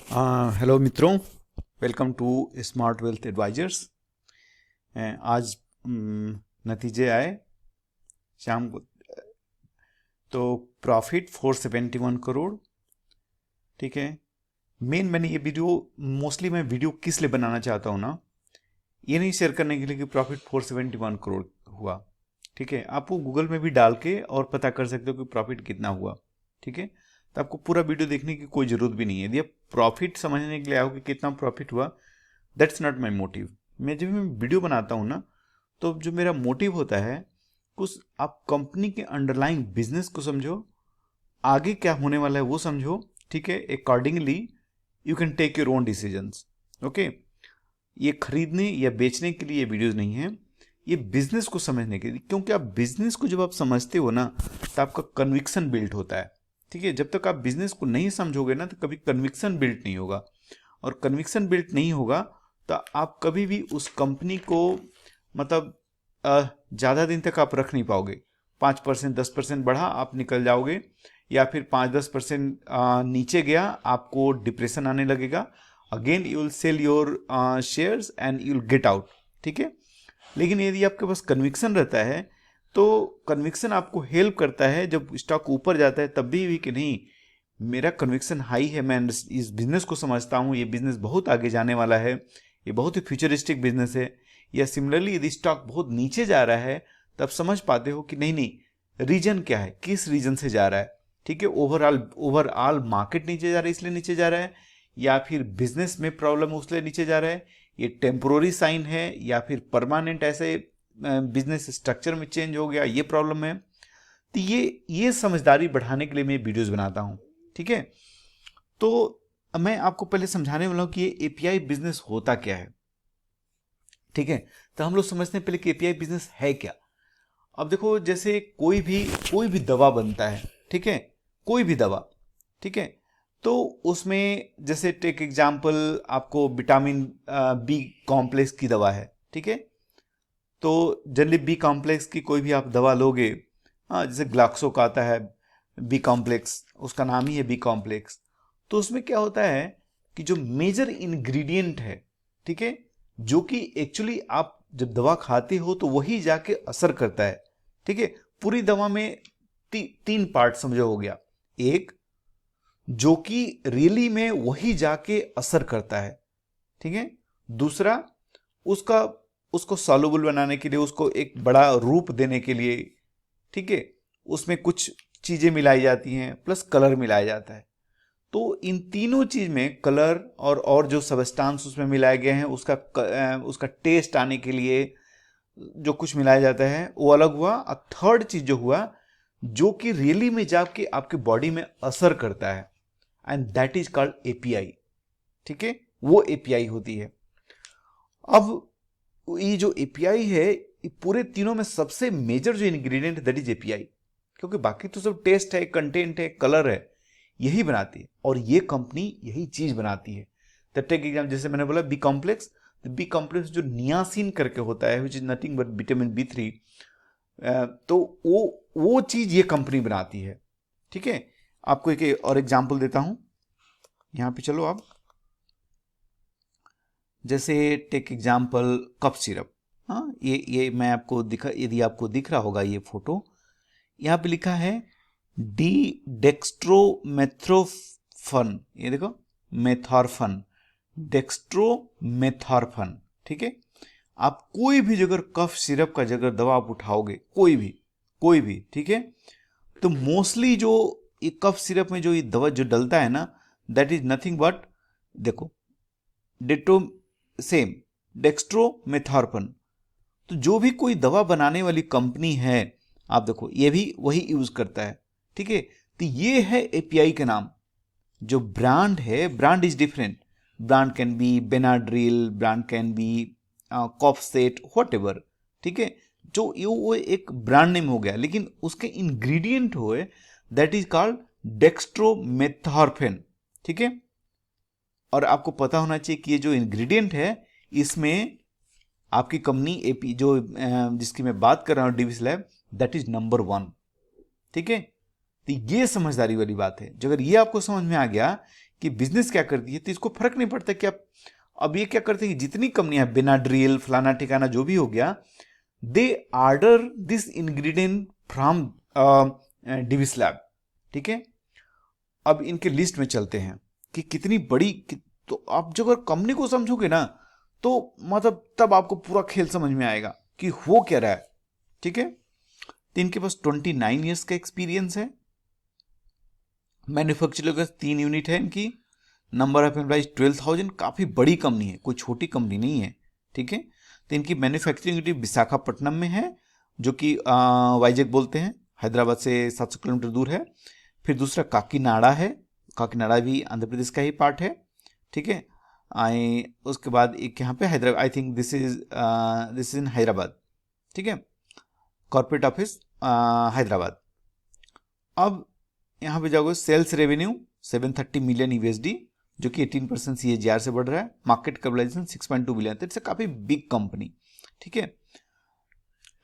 Hello मित्रों, welcome to smart wealth advisors. आज नतीजे आए शाम को। तो प्रॉफिट 471 करोड़। ठीक है। मैंने ये वीडियो मोस्टली मैं वीडियो किस लिए बनाना चाहता हूँ ना, ये नहीं शेयर करने के लिए कि प्रॉफिट 471 करोड़ हुआ। ठीक है, आपको गूगल में भी डाल के और पता कर सकते हो कि प्रॉफिट कितना हुआ। ठीक है, तो आपको पूरा वीडियो देखने की कोई ज़रूरत भी नहीं है। यदि आप प्रॉफिट समझने के लिए आओ कि कितना प्रॉफिट हुआ, दैट्स नॉट माई मोटिव। जब मैं वीडियो बनाता हूँ ना, तो जो मेरा मोटिव होता है, कुछ आप कंपनी के अंडरलाइंग बिजनेस को समझो, आगे क्या होने वाला है वो समझो। ठीक है, accordingly you can take your own decisions. Okay, ये खरीदने या बेचने के लिए ये वीडियोस नहीं है, ये बिजनेस को समझने के लिए। क्योंकि आप बिजनेस को जब आप समझते हो ना, तो आपका कन्विक्शन बिल्ड होता है। ठीक है, जब तक आप बिजनेस को नहीं समझोगे ना, तो कभी कन्विक्शन बिल्ड नहीं होगा। और कन्विक्शन बिल्ड नहीं होगा तो आप कभी भी उस कंपनी को मतलब ज़्यादा दिन तक आप रख नहीं पाओगे। 5% 10% बढ़ा आप निकल जाओगे, या फिर 5-10% नीचे गया आपको डिप्रेशन आने लगेगा। Again you will sell your shares and you will get out. ठीक है, लेकिन यदि आपके पास कन्विक्शन रहता है, तो कन्विक्शन आपको हेल्प करता है जब स्टॉक ऊपर जाता है तब भी कि नहीं, मेरा कन्विक्शन हाई है, मैं इस बिजनेस को समझता हूँ, ये बिजनेस बहुत आगे जाने वाला है, ये बहुत ही फ्यूचरिस्टिक बिजनेस है। या सिमिलरली यदि स्टॉक बहुत नीचे जा रहा है, तब समझ पाते हो कि नहीं नहीं, रीजन क्या है, किस रीजन से जा रहा है। ठीक है, ओवरऑल मार्केट नीचे जा रहा है इसलिए नीचे जा रहा है, या फिर बिजनेस में प्रॉब्लम है इसलिए नीचे जा रहा है, ये टेम्पोररी साइन है, या फिर परमानेंट ऐसे बिजनेस स्ट्रक्चर में चेंज हो गया, ये प्रॉब्लम है। तो ये समझदारी बढ़ाने के लिए मैं वीडियोस बनाता हूँ। ठीक है, तो मैं आपको पहले समझाने वाला हूँ कि ये एपीआई बिजनेस होता क्या है। ठीक है, तो हम लोग समझते हैं पहले कि एपीआई बिजनेस है क्या। अब देखो, जैसे कोई भी दवा बनता है। ठीक है, कोई भी दवा। ठीक है, तो उसमें जैसे टेक एग्जाम्पल, आपको विटामिन बी कॉम्प्लेक्स की दवा है। ठीक है, तो जनरली बी कॉम्प्लेक्स की कोई भी आप दवा लोगे, हाँ, जैसे ग्लाक्सो का आता है बी कॉम्प्लेक्स, उसका नाम ही है बी कॉम्प्लेक्स। तो उसमें क्या होता है कि जो मेजर इंग्रेडिएंट है, ठीक है, जो कि एक्चुअली आप जब दवा खाते हो तो वही जाके असर करता है। ठीक है, पूरी दवा में तीन पार्ट समझो हो गया। एक, जो कि रियली में वही जाके असर करता है। ठीक है, दूसरा, उसका उसको सॉल्युबल बनाने के लिए, उसको एक बड़ा रूप देने के लिए, ठीक है, उसमें कुछ चीजें मिलाई जाती हैं, प्लस कलर मिलाया जाता है। तो इन तीनों चीज में कलर और जो सबस्टांस उसमें मिलाए गए हैं, उसका टेस्ट आने के लिए जो कुछ मिलाया जाता है वो अलग हुआ। और थर्ड चीज जो हुआ, जो कि रियली में जाके आपके बॉडी में असर करता है, and that is called API. ठीक है, वो एपीआई होती है। अब ये जो एपीआई है, ये पूरे तीनों में सबसे मेजर जो इंग्रेडिएंट है दैट इज एपीआई। क्योंकि बाकी तो सब टेस्ट है, कंटेंट है, कलर है, यही बनाती है, और ये कंपनी यही चीज बनाती है। तो टेक एग्जाम, जैसे मैंने बोला बी कॉम्प्लेक्स, बी कॉम्प्लेक्स जो नियासिन करके होता है, which is nothing but vitamin B3, तो वो चीज ये कंपनी बनाती है। ठीक है, आपको एक और एग्जांपल देता हूं, यहां पे चलो आप। जैसे टेक एग्जाम्पल कफ सिरप। हाँ, ये मैं आपको दिखा, यदि आपको दिख रहा होगा ये फोटो, यहाँ पे लिखा है डी डेक्स्ट्रोमेथ्रोफन। ये देखो, मेथॉर्फन, डेक्स्ट्रोमेथॉर्फन। ठीक है, आप कोई भी जगह कफ सिरप का जगह दवा आप उठाओगे, कोई भी, ठीक है, तो मोस्टली जो ये कफ सिरप में जो ये दवा जो डलता है ना, दैट इज नथिंग बट, देखो, डेटो सेम डेक्स्ट्रोमेथॉर्फन। तो जो भी कोई दवा बनाने वाली कंपनी है, आप देखो ये भी वही यूज करता है। ठीक है, तो ये है एपीआई के नाम। जो ब्रांड है, brand is different. Brand can be Benadryl, brand can be कॉफसेट, व्हाट एवर। ठीक है, जो ये वो एक ब्रांड नेम हो गया, लेकिन उसके इंग्रेडिएंट हुए, दैट इज कॉल्ड डेक्स्ट्रोमेथॉर्फेन। ठीक है, और आपको पता होना चाहिए कि ये जो इंग्रेडिएंट है, इसमें आपकी कंपनी एपी जो जिसकी मैं बात कर रहा हूं, Divi's lab, that is number 1। ठीक है, तो ये समझदारी वाली बात है। जो अगर ये आपको समझ में आ गया कि बिजनेस क्या करती है, तो इसको फर्क नहीं पड़ता कि आप अब ये क्या करते हैं कि जितनी कंपनियां बेनाड्रिल फलाना ठिकाना जो भी हो गया, they order this ingredient from Divi's lab. ठीक है, अब इनके लिस्ट में चलते हैं कि कितनी बड़ी तो आप जब अगर कंपनी को समझोगे ना तो मतलब तब आपको पूरा खेल समझ में आएगा कि हो क्या रहा है। ठीक है, तो इनके पास 29 ईयर्स का एक्सपीरियंस है, मैन्युफैक्चरिंग का 3 यूनिट है इनकी, नंबर ऑफ एम्प्लॉइज 12,000, काफ़ी बड़ी कंपनी है, कोई छोटी कंपनी नहीं है। ठीक है, तो इनकी मैन्युफैक्चरिंग यूनिट विशाखापट्टनम में है, जो कि वाइजैक बोलते हैं, हैदराबाद से 700 किलोमीटर दूर है। फिर दूसरा काकीनाडा है, काकीनाडा भी आंध्र प्रदेश का ही पार्ट है। ठीक है, उसके बाद एक यहाँ पे Hyderabad, I think this is in Hyderabad. ठीक है, कॉर्पोरेट ऑफिस हैदराबाद। अब यहाँ पे जाओगे, सेल्स रेवेन्यू 730 मिलियन यूएसडी, जो कि 18% CAGR से बढ़ रहा है, मार्केट कैपिटलाइजेशन 6.2 बिलियन, तो इट्स काफी बिग कंपनी। ठीक है,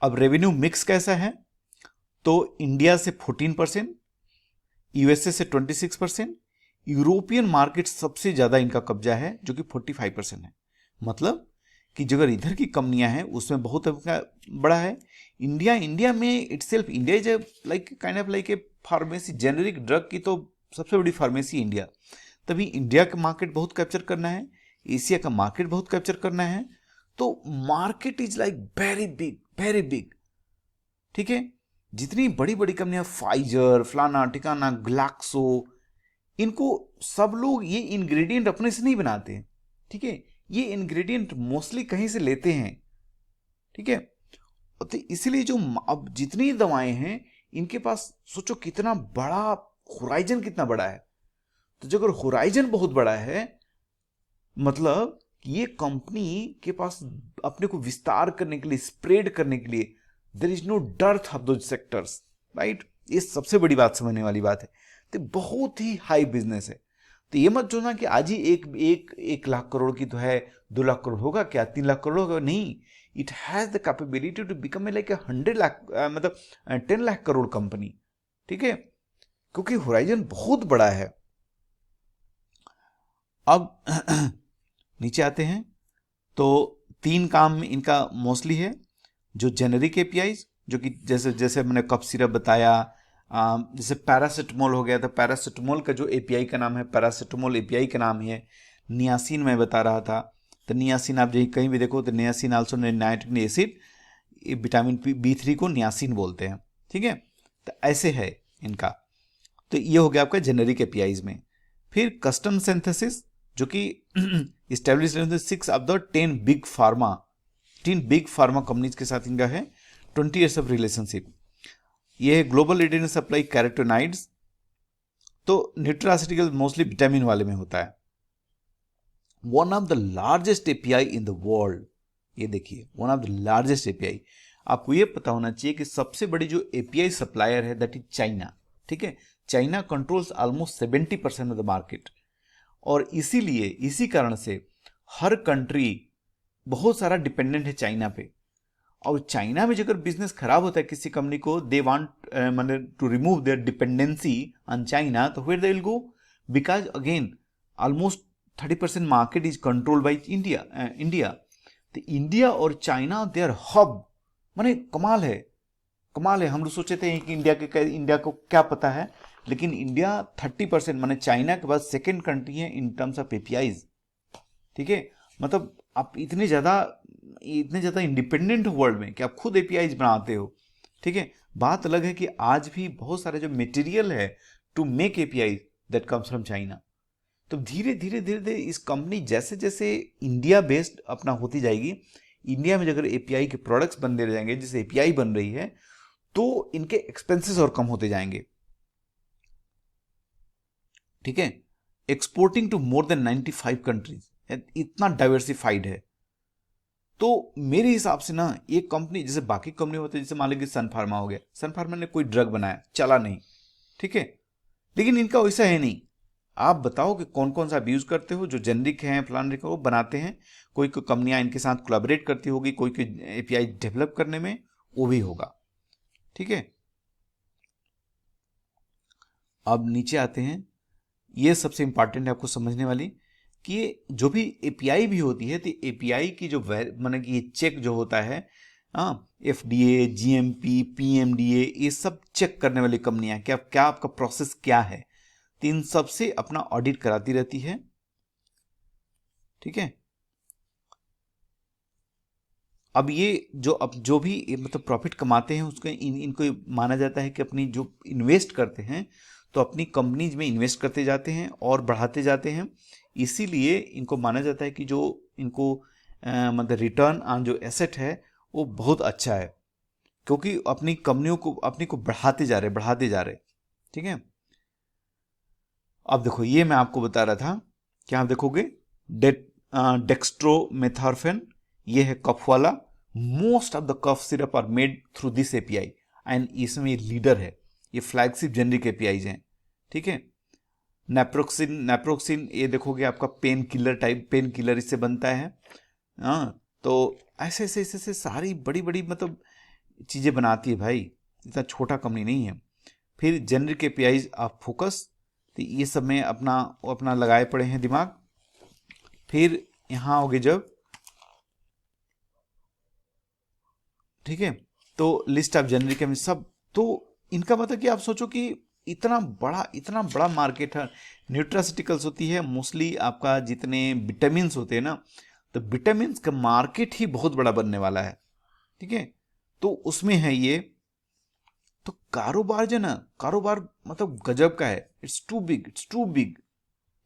अब रेवेन्यू मिक्स कैसा है, तो इंडिया से 14%, यूएसए से 26%, यूरोपियन मार्केट सबसे ज्यादा इनका कब्जा है जो कि 45% है। मतलब कि जो अगर इधर की कंपनियां हैं उसमें बहुत बड़ा है। इंडिया में itself, India is like kind of like a pharmacy, generic drug की तो सबसे बड़ी फार्मेसी इंडिया। तभी इंडिया का मार्केट बहुत कैप्चर करना है, एशिया का मार्केट बहुत कैप्चर करना है, तो market is like very big, very big. ठीक है, जितनी बड़ी बड़ी कंपनियां, फाइजर फलाना ठिकाना ग्लैक्सो, इनको सब लोग ये इंग्रेडिएंट अपने से नहीं बनाते हैं। ठीक है, ये इंग्रेडिएंट मोस्टली कहीं से लेते हैं। ठीक है, तो इसलिए जो अब जितनी दवाएं हैं इनके पास, सोचो कितना बड़ा होराइजन, कितना बड़ा है। तो जो अगर होराइजन बहुत बड़ा है, मतलब ये कंपनी के पास अपने को विस्तार करने के लिए, स्प्रेड करने के लिए, there is no dearth of those sectors, right. ये सबसे बड़ी बात समझने वाली बात है। तो बहुत ही हाई बिजनेस है। तो ये मत सोचना कि आज ही एक लाख करोड़ की तो है, 2 लाख करोड़ होगा क्या, 3 लाख करोड़ होगा, नहीं। It has the capability to become like 100 lakh, मतलब 10 लाख करोड़ कंपनी। ठीक है, क्योंकि होराइजन बहुत बड़ा है। अब नीचे आते हैं, तो 3 काम इनका मोस्टली है, जो जेनेरिक एपीआईज, जो कि जैसे मैंने कफ सिरप बताया, जैसे पैरासिटामोल हो गया, तो पैरासिटामोल का जो एपीआई का नाम है, पैरासिटामोल एपीआई का नाम है। नियासिन मैं बता रहा था, तो नियासिन आप जो कहीं भी देखो तो niacin also nitric acid, vitamin B3 को नियासिन बोलते हैं। ठीक है, तो ऐसे है इनका। तो ये हो गया आपका जेनेरिक एपीआईज में। फिर कस्टम सिंथेसिस, जो कि establish 6 of the 10 big pharma companies के साथ इनका है 20 ईयर्स ऑफ रिलेशनशिप। ये है global leader in supply carotenoids, तो न्यूट्रासिटिकल मोस्टली विटामिन वाले में होता है। One of the largest API in the world, ये देखिए, one of the largest API. आपको ये पता होना चाहिए कि सबसे बड़ी जो एपीआई सप्लायर है दैट इज चाइना। ठीक है, China controls almost 70% of the market, और इसीलिए इसी कारण से हर कंट्री बहुत सारा डिपेंडेंट है चाइना पे। और चाइना में अगर बिजनेस खराब होता है किसी कंपनी को, दे वांट माने to remove their dependency on China, तो where they will go, because again almost 30% market is controlled by India. तो इंडिया और चाइना दे आर हब, माने कमाल है। हम लोग सोचे थे कि इंडिया को क्या पता है, लेकिन इंडिया 30%, माने चाइना के बाद सेकेंड कंट्री है इन टर्म्स ऑफ एपीआईज। ठीक है, मतलब आप इतने ज्यादा इंडिपेंडेंट हो वर्ल्ड में कि आप खुद एपीआईज बनाते हो। ठीक है, बात अलग है कि आज भी बहुत सारे जो मटेरियल है to make API that comes from China. तो धीरे धीरे इस कंपनी जैसे जैसे इंडिया बेस्ड अपना होती जाएगी, इंडिया में अगर एपीआई के प्रोडक्ट्स बनते जाएंगे, जैसे एपीआई बन रही है, तो इनके एक्सपेंसेस और कम होते जाएंगे। ठीक है, exporting to more than 95 countries, इतना डाइवर्सिफाइड है। तो मेरे हिसाब से ना ये कंपनी, जैसे बाकी कंपनी होते हैं, जैसे मान लीजिए सन फार्मा हो गया, सन फार्मा ने कोई ड्रग बनाया, चला नहीं। ठीक है, लेकिन इनका वैसा है नहीं। आप बताओ कि कौन कौन सा आप यूज करते हो, जो जेनरिक है फलान वो बनाते हैं, कोई कंपनियां इनके साथ कोलैबोरेट करती होगी, कोई एपीआई डेवलप करने में, वो भी होगा। ठीक है, अब नीचे आते हैं, ये सबसे इंपॉर्टेंट है आपको समझने वाली कि ये जो भी एपीआई भी होती है, तो एपीआई की जो माने कि ये चेक जो होता है, एफडीए, जीएमपी, पीएमडीए, ये सब चेक करने वाली कंपनियां, क्या आपका प्रोसेस क्या है, तो इन सब से अपना ऑडिट कराती रहती है। ठीक है, अब ये जो भी मतलब प्रॉफिट कमाते हैं उसको इनको माना जाता है कि अपनी जो इन्वेस्ट करते हैं तो अपनी कंपनीज में इन्वेस्ट करते जाते हैं और बढ़ाते जाते हैं, इसीलिए इनको माना जाता है कि जो इनको मतलब रिटर्न ऑन जो एसेट है वो बहुत अच्छा है, क्योंकि अपनी कंपनियों को अपनी को बढ़ाते जा रहे। ठीक है, अब देखो ये मैं आपको बता रहा था, क्या आप देखोगे डेक्स्ट्रोमेथॉर्फेन, ये है कफ वाला। Most of the cough syrup are made through this API and इसमें ये लीडर है, ये फ्लैगशिप जेनरिक एपीआईज हैं। ठीक है, नेप्रोक्सिन ये देखोगे आपका पेन किलर इससे बनता है। हाँ, तो ऐसे ऐसे ऐसे ऐसे सारी बड़ी बड़ी मतलब चीज़ें बनाती है भाई, इतना छोटा कंपनी नहीं है। फिर जेनरिक एपीआईज ऑफ फोकस, तो ये सब में अपना लगाए पड़े हैं दिमाग। फिर यहाँ आओगे जब, ठीक है, तो लिस्ट ऑफ जेनरिक में सब, तो इनका मतलब कि आप सोचो कि इतना बड़ा मार्केट है। न्यूट्रासिटिकल्स होती है मोस्टली, आपका जितने विटामिन होते हैं ना, तो विटामिन का मार्केट ही बहुत बड़ा बनने वाला है। ठीक है, तो उसमें है ये, तो कारोबार जो ना, कारोबार मतलब गजब का है, इट्स टू बिग।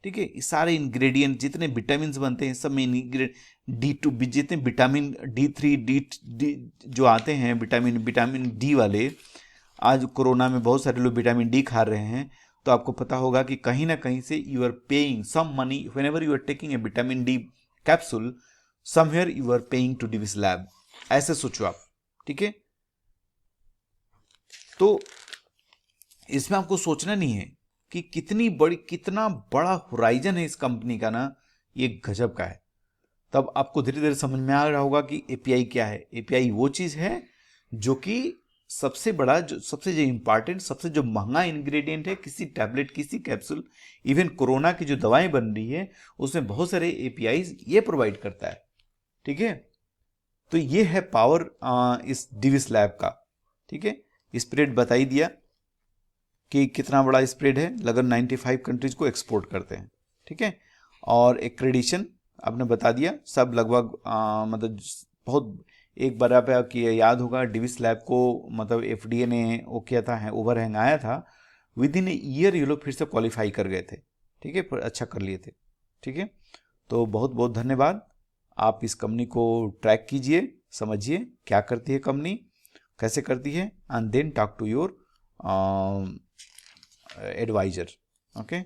ठीक है, ये सारे इंग्रेडिएंट जितने विटामिन बनते हैं सब में जितने विटामिन D3 डी जो आते हैं, विटामिन डी वाले, आज कोरोना में बहुत सारे लोग विटामिन डी खा रहे हैं, तो आपको पता होगा कि कहीं ना कहीं से you are paying some money whenever you are taking a vitamin D capsule, somewhere you are paying to Divi's lab, ऐसे सोचो आप। ठीक है, तो इसमें आपको सोचना नहीं है कि कितना बड़ा होराइजन है इस कंपनी का ना, ये गजब का है। तब आपको धीरे धीरे समझ में आ रहा होगा कि एपीआई क्या है। एपीआई वो चीज है जो कि सबसे बड़ा, सबसे इंपॉर्टेंट, सबसे जो महंगा इंग्रेडिएंट है किसी टैबलेट, किसी कैप्सूल, इवन कोरोना की जो दवाएं बन रही है उसमें बहुत सारे एपीआई ये प्रोवाइड करता है। ठीक है, तो ये है पावर इस डिविस लैब का। ठीक है, स्प्रेड बता ही दिया कि कितना बड़ा स्प्रेड है, लगभग 95 कंट्रीज को एक्सपोर्ट करते हैं। ठीक है, और एक्रेडिशन आपने बता दिया सब लगभग मतलब बहुत, एक बार आप याद होगा डिविस लैब को मतलब एफडीए ने वो किया था, ओवरहैंग आया था, विद इन ईयर ये लोग फिर से क्वालिफाई कर गए थे। ठीक है, पर अच्छा कर लिए थे। ठीक है, तो बहुत बहुत धन्यवाद। आप इस कंपनी को ट्रैक कीजिए, समझिए क्या करती है कंपनी, कैसे करती है, and then talk to your advisor. Okay.